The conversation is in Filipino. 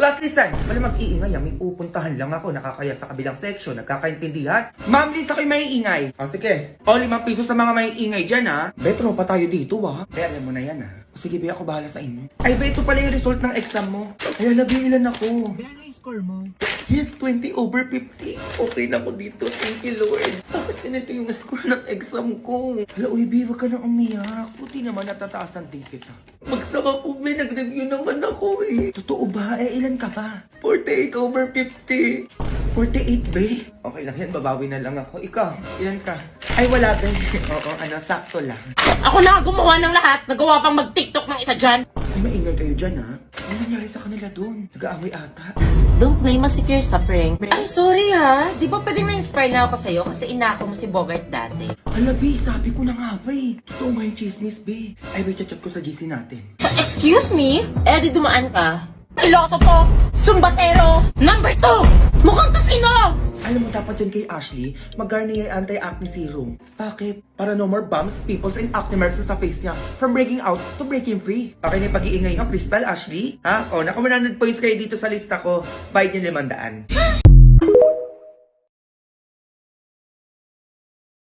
Class, listen. Wala mag-iingay. May pupuntahan lang ako. Nakakaya sa kabilang section. Nagkakaintindihan? Ma'am, Liz, ako'y maiingay. O sige. O, 5 piso sa mga maiingay dyan, ha? Betro pa tayo dito, ha? Be, alam mo na yan, ha? O sige, be, ako bahala sa inyo. Ay, be, ito pala yung result ng exam mo. Ay, alabi, ilan ako? Ano yung score mo? Yes, 20 over 50. Okay na ako dito. Thank you, Lord. Bakit ganito yung score ng exam ko? Hala, uy, be, wag ka na umiyak. Buti naman natataas ang ticket, ha? Magsama po, be. Nag-review naman ako, eh. Totoo ba? Eh, ilan ka ba? 48 over 50. 48, be? Okay lang yan, babawi na lang ako. Ikaw, ilan ka? Ay, wala, be. Oo, sakto lang. Ako na gumawa ng lahat. Nagawa pang mag-TikTok ng isa dyan. Ay, maingay kayo dyan, ha? Ano nangyari sa kanila doon? Nag-aaway ata. Don't blame us if you're suffering. Ay, sorry ha. Di ba pwedeng na-inspire na ako sa'yo kasi inako mo si Bogart dati? Hala, be, sabi ko na nga, be. Totoo nga yung chismis, be. Ay, be, chat ko sa GC natin. Excuse me? Eh, di dumaan ka. Piloto po! Sumbatero! Number 2! Mukhang kasino! Alam mo, dapat dyan kay Ashley, mag-Garnier Anti-Acne Serum. Bakit? Para no more bumps, pimples, and acne marks sa face niya. From breaking out to breaking free. Okay na yung pag-iingay nyo, Crystal, Ashley? Ha? O, naka 100 points kayo dito sa lista ko. Bayad niyo 500.